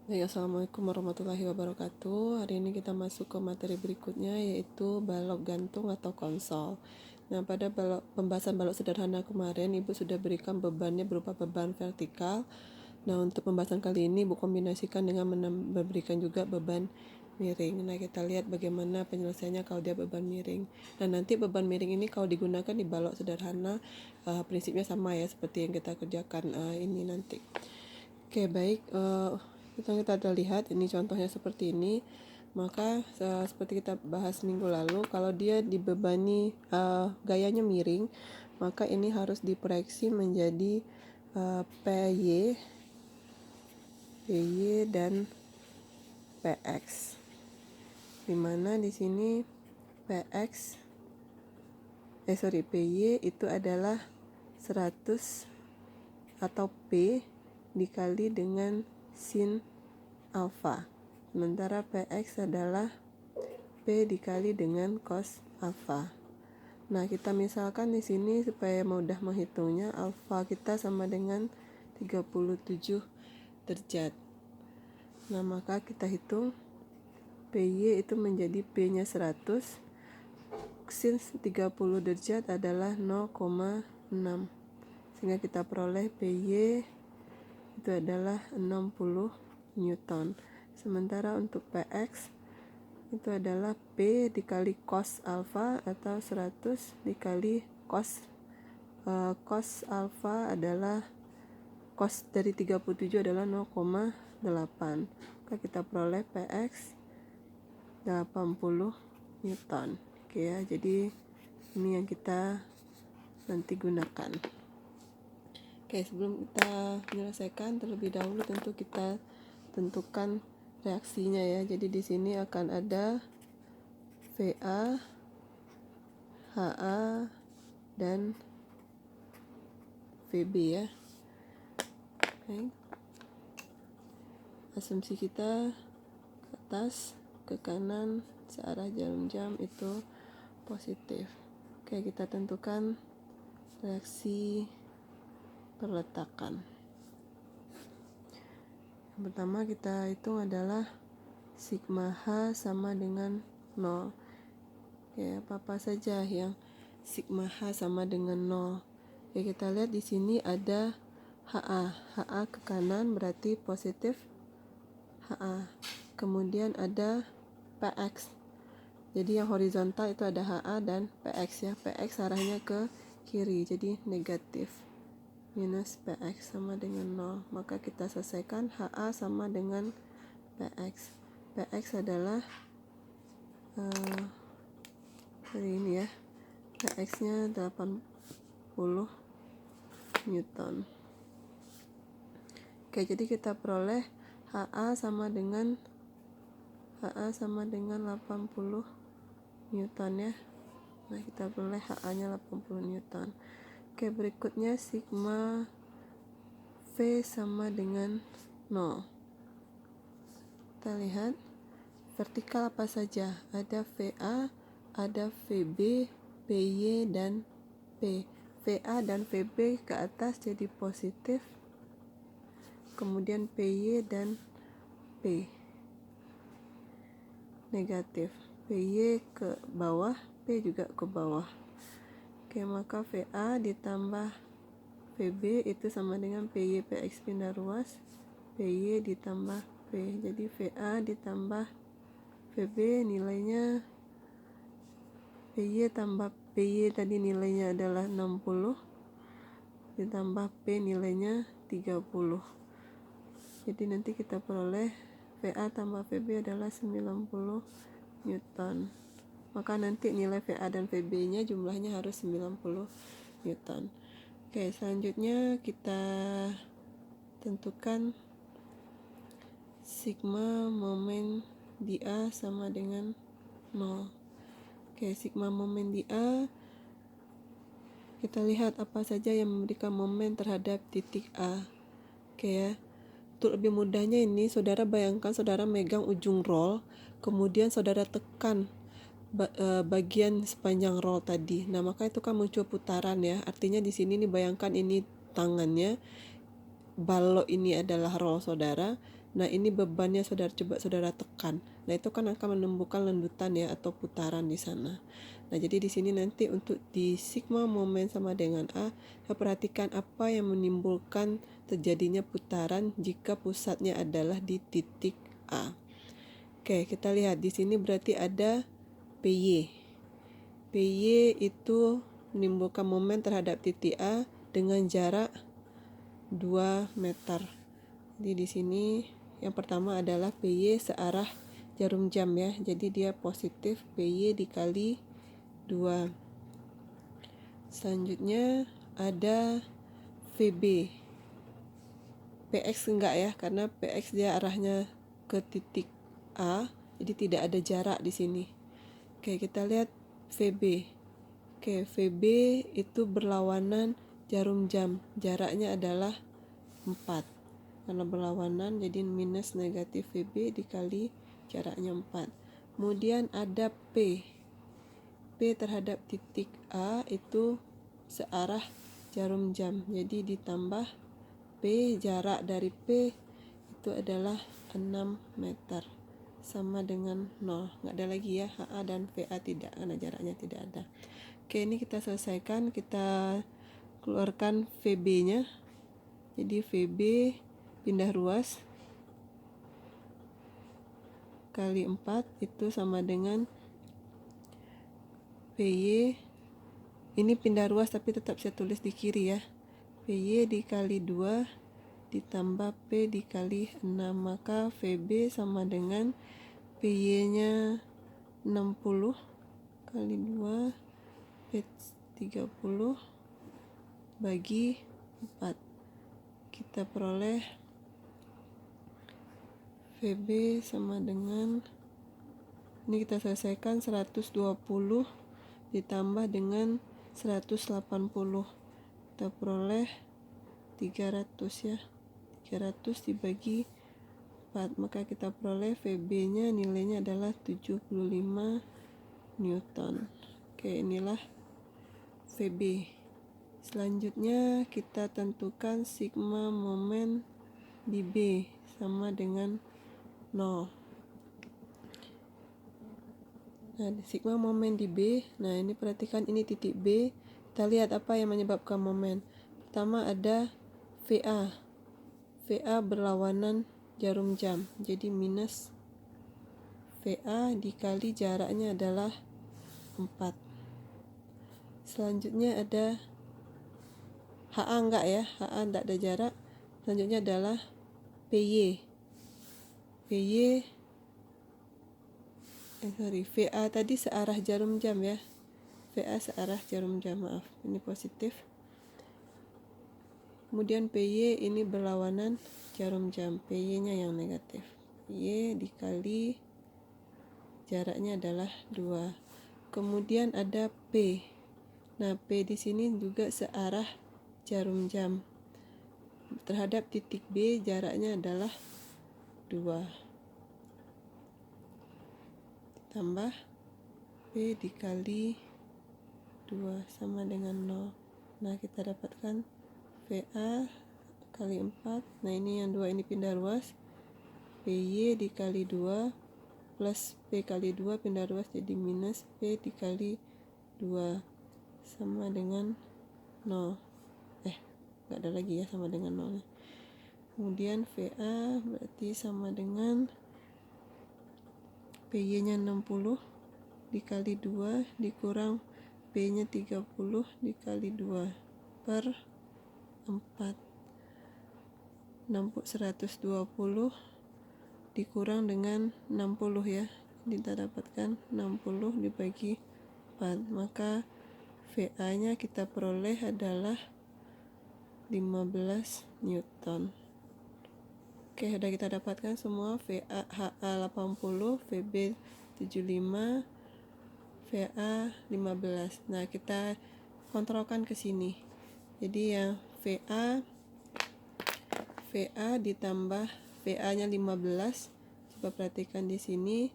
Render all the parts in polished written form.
Baik, Assalamualaikum warahmatullahi wabarakatuh. Hari ini kita masuk ke materi berikutnya, yaitu balok gantung atau konsol. Nah, pada pembahasan balok sederhana kemarin, Ibu sudah berikan bebannya berupa beban vertikal. Nah, untuk pembahasan kali ini, Ibu kombinasikan dengan memberikan juga beban miring. Nah, kita lihat bagaimana penyelesaiannya kalau dia beban miring. Dan nanti beban miring ini kalau digunakan di balok sederhana, prinsipnya sama ya, seperti yang kita kerjakan ini nanti. Oke, baik. Kita ada lihat ini contohnya seperti ini. Maka seperti kita bahas minggu lalu, kalau dia dibebani gayanya miring, maka ini harus diproyeksi menjadi PY, dan PX. Dimana di sini PY itu adalah 100 atau P dikali dengan sin alfa. Sementara PX adalah P dikali dengan cos alfa. Nah, kita misalkan di sini supaya mudah menghitungnya, alfa kita sama dengan 37 derajat. Nah, maka kita hitung PY itu menjadi P-nya 100. Sin 30 derajat adalah 0,6. Sehingga kita peroleh PY itu adalah 60 Newton. Sementara untuk PX itu adalah P dikali cos alfa atau 100 dikali cos alfa adalah cos dari 37 adalah 0,8. Maka kita peroleh PX 80 Newton. Oke ya, jadi ini yang kita nanti gunakan. Oke, sebelum kita menyelesaikan, terlebih dahulu tentu kita tentukan reaksinya ya. Jadi di sini akan ada VA, HA, dan VB ya. Oke. Asumsi kita ke atas, ke kanan, searah jarum jam itu positif. Oke, kita tentukan reaksi perletakan. Yang pertama kita hitung adalah sigma H sama dengan 0. Ya, apa saja yang sigma H sama dengan 0. Ya, kita lihat di sini ada HA. HA ke kanan berarti positif HA. Kemudian ada PX. Jadi yang horizontal itu ada HA dan PX ya. PX arahnya ke kiri, jadi negatif. Minus PX sama dengan 0. Maka kita selesaikan HA sama dengan PX. PX adalah ini ya. PX-nya 80 Newton. Oke, jadi kita peroleh HA sama dengan 80 Newton ya. Nah, kita peroleh HA-nya 80 Newton. Oke, berikutnya sigma V sama dengan 0. Kita lihat vertikal apa saja. Ada VA, ada VB, PY, dan P. VA dan VB ke atas jadi positif. Kemudian PY dan P negatif. PY ke bawah, P juga ke bawah. Oke, maka VA ditambah VB itu sama dengan PY PX pindah ruas, PY ditambah P. Jadi VA ditambah VB nilainya, PY tambah PY tadi nilainya adalah 60 ditambah P nilainya 30. Jadi nanti kita peroleh VA tambah VB adalah 90 Newton. Maka nanti nilai VA dan VB nya jumlahnya harus 90 Newton. Oke, selanjutnya kita tentukan sigma momen di A sama dengan 0. Oke, sigma momen di A, kita lihat apa saja yang memberikan momen terhadap titik A. Oke ya, untuk lebih mudahnya ini, saudara bayangkan saudara megang ujung roll, kemudian saudara tekan bagian sepanjang roll tadi. Nah, maka itu kan muncul putaran ya. Artinya di sini nih bayangkan ini tangannya, balok ini adalah roll saudara, Nah, ini bebannya saudara, coba saudara tekan. Nah, itu kan akan menimbulkan lendutan ya, atau putaran di sana. Nah, jadi di sini nanti untuk di sigma momen sama dengan A, perhatikan apa yang menimbulkan terjadinya putaran jika pusatnya adalah di titik A. Oke, kita lihat di sini berarti ada PY. PY itu menimbulkan momen terhadap titik A dengan jarak 2 meter. Jadi di sini yang pertama adalah PY searah jarum jam ya. Jadi dia positif, PY dikali 2. Selanjutnya ada VB. PX enggak ya, karena PX dia arahnya ke titik A, jadi tidak ada jarak di sini. Oke, kita lihat VB. Oke, VB itu berlawanan jarum jam. Jaraknya adalah 4. Karena berlawanan jadi minus negatif VB dikali jaraknya 4. Kemudian ada P. P terhadap titik A itu searah jarum jam. Jadi ditambah P, jarak dari P itu adalah 6 meter. Sama dengan 0. Nggak ada lagi ya, HA dan VA tidak, karena jaraknya tidak ada. Oke, ini kita selesaikan. Kita keluarkan VB-nya. Jadi VB pindah ruas kali 4 itu sama dengan PY. Ini pindah ruas tapi tetap saya tulis di kiri ya. PY dikali 2 ditambah P dikali 6. Maka VB sama dengan PY-nya 60 kali 2 P 30 bagi 4. Kita peroleh VB sama dengan, ini kita selesaikan, 120 ditambah dengan 180. Kita peroleh 300 ya. 300 dibagi 4, maka kita peroleh VB-nya nilainya adalah 75 Newton. Oke, inilah VB. Selanjutnya kita tentukan sigma momen di B sama dengan 0. Nah, sigma momen di B. Nah, ini perhatikan, ini titik B. Kita lihat apa yang menyebabkan momen. Pertama ada VA. VA berlawanan jarum jam. Jadi minus VA dikali jaraknya adalah 4. Selanjutnya ada HA enggak ya, HA enggak ada jarak. Selanjutnya adalah PY. VA tadi searah jarum jam ya. VA searah jarum jam, maaf. Ini positif. Kemudian PY ini berlawanan jarum jam. PY-nya yang negatif. Y dikali jaraknya adalah 2. Kemudian ada P. Nah, P di sini juga searah jarum jam. Terhadap titik B jaraknya adalah 2. Tambah P dikali 2 sama dengan 0. Nah, kita dapatkan VA kali 4. Nah, ini yang 2 ini pindah ruas. PY dikali 2 plus P kali 2 pindah ruas jadi minus P dikali 2 sama dengan 0. Nggak ada lagi ya, sama dengan 0. Kemudian VA berarti sama dengan PY-nya 60 dikali 2 dikurang P-nya 30 dikali 2 per 4. 120 dikurang dengan 60 ya. Kita dapatkan 60 dibagi 4. Maka VA-nya kita peroleh adalah 15 Newton. Oke, sudah kita dapatkan semua. VA HA 80, VB 75, VA 15. Nah, kita kontrolkan ke sini. Jadi yang VA ditambah VA-nya 15. Coba perhatikan di sini.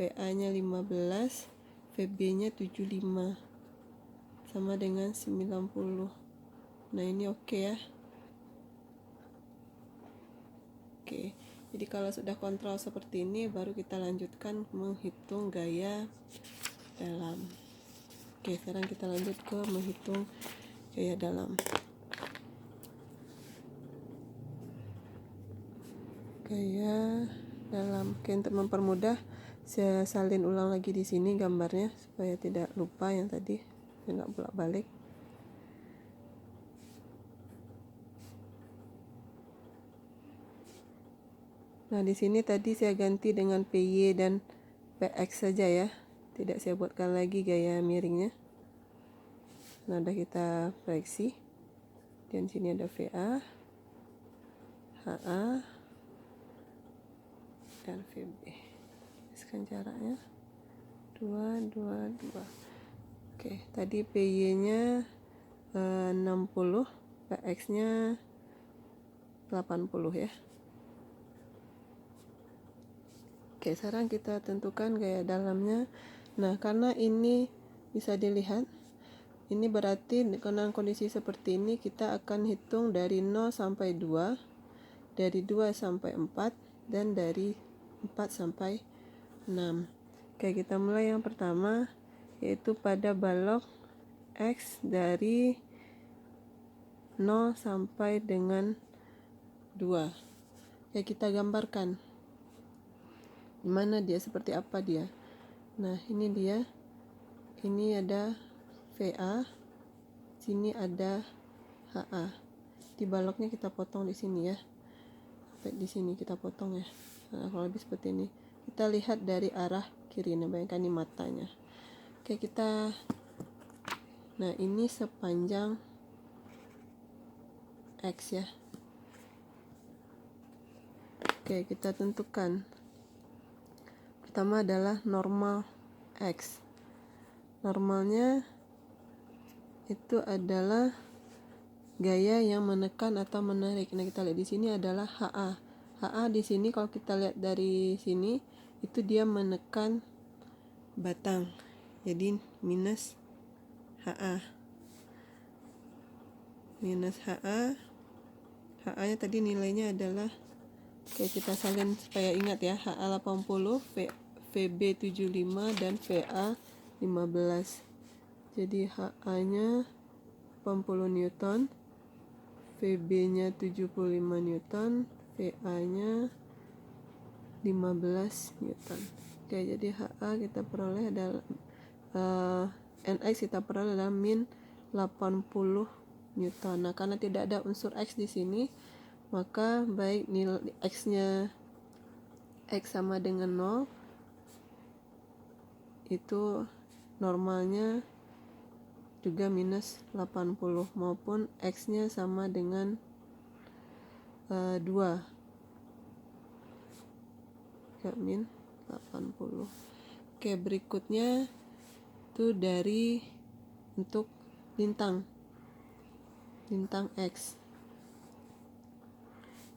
VA-nya 15, VB-nya 75. Sama dengan 90. Nah, ini oke ya. Oke, Jadi kalau sudah kontrol seperti ini, baru kita lanjutkan menghitung gaya dalam. Oke, sekarang kita lanjut ke menghitung gaya dalam. Gaya dalam. Oke, untuk mempermudah, saya salin ulang lagi di sini gambarnya supaya tidak lupa yang tadi, nggak bolak-balik. Nah, di sini tadi saya ganti dengan PY dan PX saja ya. Tidak saya buatkan lagi gaya miringnya. Nah, udah kita proyeksi. Dan sini ada VA, HA, dan VB. Sekarang jaraknya 2, 2, 2. Oke, tadi PY-nya 60, PX-nya 80 ya. Oke, sekarang kita tentukan gaya dalamnya. Nah, karena ini bisa dilihat, ini berarti dengan kondisi seperti ini kita akan hitung dari 0 sampai 2, dari 2 sampai 4, dan dari 4 sampai 6. Oke, kita mulai yang pertama, yaitu pada balok X dari 0 sampai dengan 2. Ya, kita gambarkan gimana dia, seperti apa dia. Nah, ini dia. Ini ada VA, sini ada HA. Di baloknya kita potong di sini ya. Sampai di sini kita potong ya. Nah, kalau lebih seperti ini. Kita lihat dari arah kiri. Nah, bayangkan ini matanya. Oke, kita. Nah, ini sepanjang X ya. Oke, kita tentukan. Pertama adalah normal X. Normalnya itu adalah gaya yang menekan atau menarik. Nah, kita lihat di sini adalah HA. HA di sini kalau kita lihat dari sini itu dia menekan batang. Jadi minus HA. Minus HA. HA-nya tadi nilainya adalah, oke, kita salin supaya ingat ya, HA 80, VB 75 dan VA 15. Jadi HA-nya 80 Newton, VB-nya 75 Newton, VA-nya 15 Newton. Oke, jadi HA kita peroleh adalah NX kita peroleh adalah min 80 Newton. Nah, karena tidak ada unsur X di sini, maka baik nilai X-nya X sama dengan 0, itu normalnya juga minus 80, maupun X-nya sama dengan 2 ya, min 80. Oke, berikutnya itu dari untuk lintang X.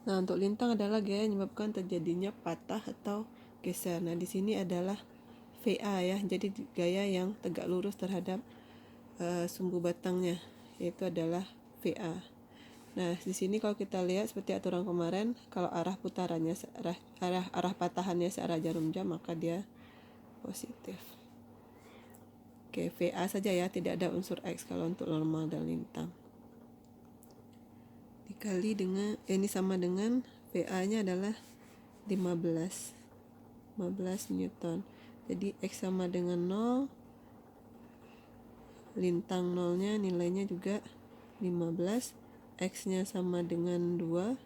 Nah, untuk lintang adalah gaya yang menyebabkan terjadinya patah atau geser. Nah, di sini adalah VA ya, jadi gaya yang tegak lurus terhadap sumbu batangnya, yaitu adalah VA. Nah, di sini kalau kita lihat seperti aturan kemarin, kalau arah putarannya arah patahannya searah jarum jam, maka dia positif. Oke, VA saja ya, tidak ada unsur X kalau untuk normal dan lintang. Dikali dengan ini sama dengan VA-nya adalah 15 Newton. Jadi X sama dengan 0, lintang 0-nya nilainya juga 15, X-nya sama dengan 2,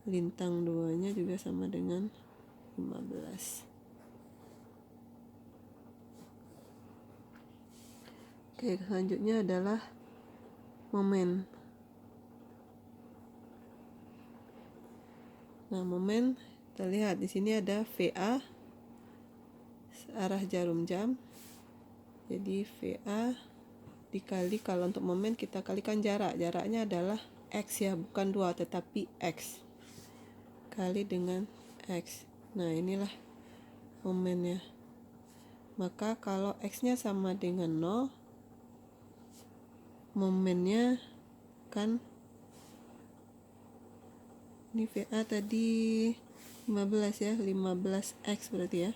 lintang 2-nya juga sama dengan 15. Oke, selanjutnya adalah momen. Nah, momen kita lihat di sini ada VA arah jarum jam. Jadi VA dikali, kalau untuk momen kita kalikan jaraknya adalah X ya, bukan 2 tetapi X kali dengan X. Nah, inilah momennya. Maka kalau X-nya sama dengan 0, momennya kan ini VA tadi 15 ya, 15x berarti ya.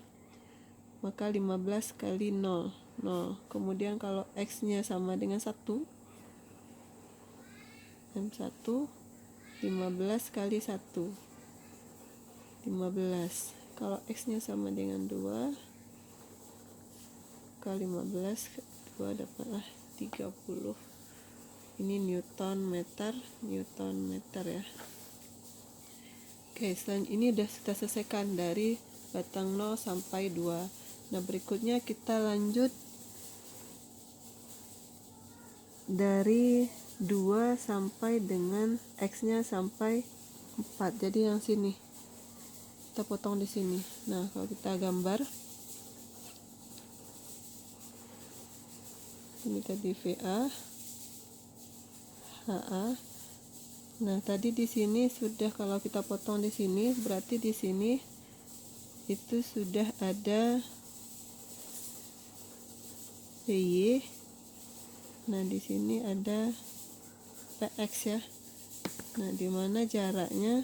Maka 15 kali 0, 0. Kemudian kalau x nya sama dengan 1, M1, 15 kali 1, 15. Kalau x nya sama dengan 2, kali 15, 2 dapatlah 30. Ini Newton meter ya. Oke, selanjutnya ini udah kita selesaikan dari batang 0 sampai 2. Nah, berikutnya kita lanjut dari 2 sampai dengan x-nya sampai 4. Jadi yang sini kita potong di sini. Nah, kalau kita gambar ini tadi VA, HA. Nah, tadi di sini sudah, kalau kita potong di sini berarti di sini itu sudah ada PY. Nah, di sini ada PX ya. Nah, di mana jaraknya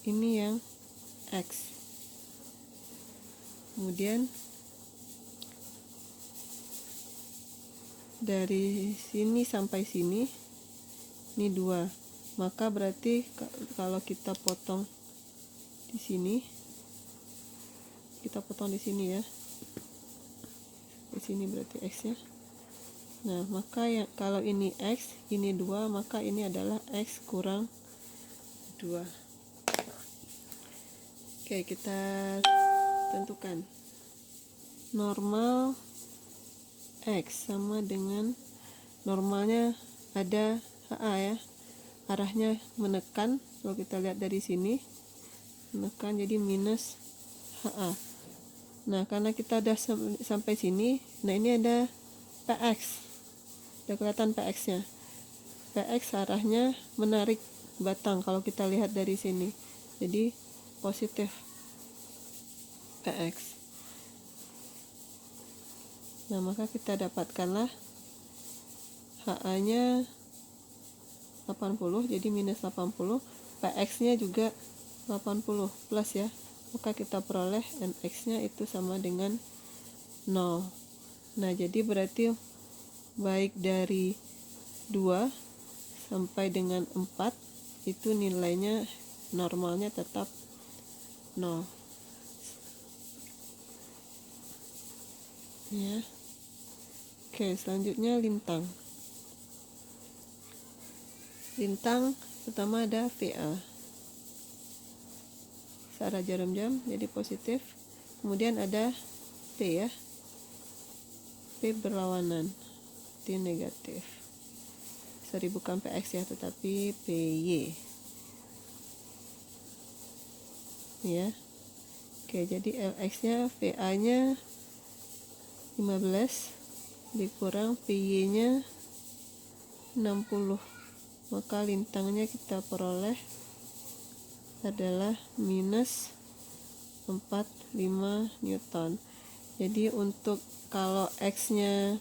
ini yang X. Kemudian dari sini sampai sini ini 2. Maka berarti kalau kita potong di sini, kita potong di sini ya. Di sini berarti X ya. Nah, maka yang kalau ini X, ini 2, maka ini adalah X kurang 2. Oke, kita tentukan. Normal X sama dengan normalnya ada HA ya. Arahnya menekan, kalau kita lihat dari sini menekan, jadi minus HA. Nah, karena kita udah sampai sini, nah ini ada PX. Udah kelihatan PX-nya. PX arahnya menarik batang kalau kita lihat dari sini. Jadi positif PX. Nah, maka kita dapatkanlah HA-nya 80, jadi minus 80, PX-nya juga 80 plus ya. Maka kita peroleh NX-nya itu sama dengan 0. Nah, jadi berarti baik dari 2 sampai dengan 4 itu nilainya normalnya tetap 0. Ya. Oke, selanjutnya lintang. Lintang pertama ada VA. Searah jarum jam jadi positif. Kemudian ada P ya. P berlawanan. T negatif. Sorry, bukan PX ya, tetapi PY. Ya. Oke, jadi LX-nya, VA-nya 15 dikurang PY-nya 60. Maka lintangnya kita peroleh adalah minus 45 Newton. Jadi untuk kalau X-nya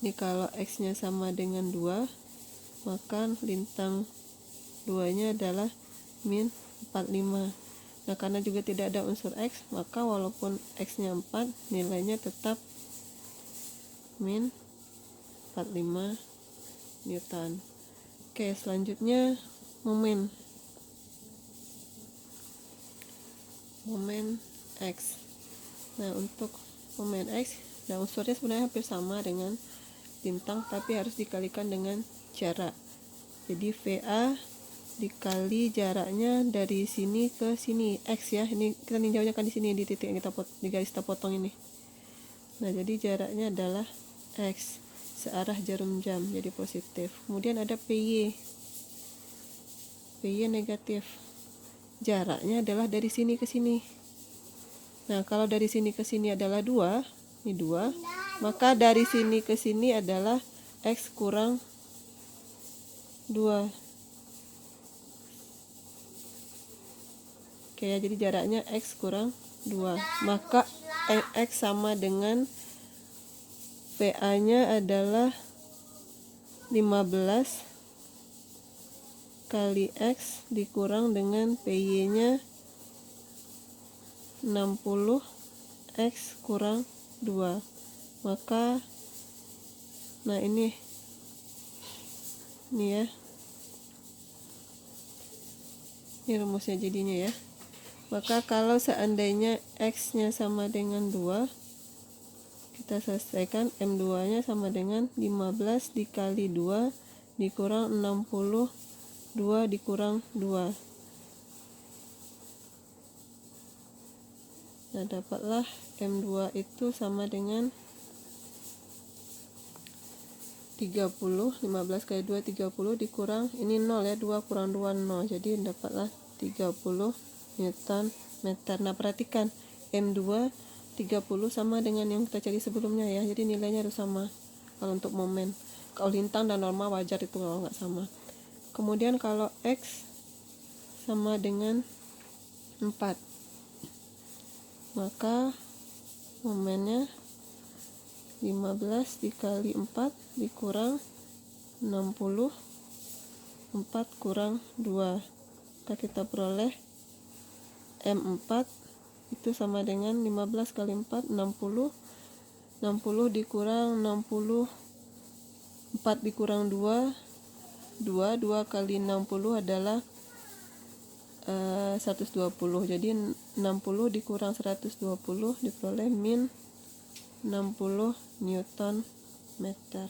ini, kalau X-nya sama dengan 2, maka lintang 2-nya adalah min 45. Nah, karena juga tidak ada unsur X, maka walaupun X-nya 4, nilainya tetap min 45 Newton. Oke, selanjutnya momen X. Nah, untuk momen X, nah unsurnya sebenarnya hampir sama dengan lintang, tapi harus dikalikan dengan jarak. Jadi VA dikali jaraknya dari sini ke sini, X ya. Ini kita ninjaunya kan di sini, di titik yang di garis kita potong ini. Nah, jadi jaraknya adalah X, searah jarum jam, jadi positif. Kemudian ada PY. PY negatif. Jaraknya adalah dari sini ke sini. Nah, kalau dari sini ke sini adalah 2, ini 2, maka dari sini ke sini adalah X kurang 2. Oke ya, jadi jaraknya X kurang 2. Maka X sama dengan VA-nya adalah 15 kali X dikurang dengan PY nya 60 X kurang 2. Maka nah ini ya, ini rumusnya jadinya ya. Maka kalau seandainya X nya sama dengan 2, kita selesaikan. M2 nya sama dengan 15 dikali 2 dikurang 60, 2 dikurang 2. Nah, dapatlah M2 itu sama dengan 30. 15 kali 2 30 dikurang ini 0 ya, 2 kurang 2 0. Jadi dapatlah 30 Newton meter. Nah, perhatikan M2 30 sama dengan yang kita cari sebelumnya ya. Jadi nilainya harus sama kalau untuk momen. Kalau lintang dan normal wajar itu kalau nggak sama. Kemudian kalau X sama dengan 4, maka momennya 15 dikali 4 dikurang 60, 4 kurang 2. Maka kita peroleh M4 itu sama dengan 15 kali 4 60, 60 dikurang 60, 4 dikurang 2 kali 60 adalah 120. Jadi 60 dikurang 120 diperoleh min 60 Newton meter.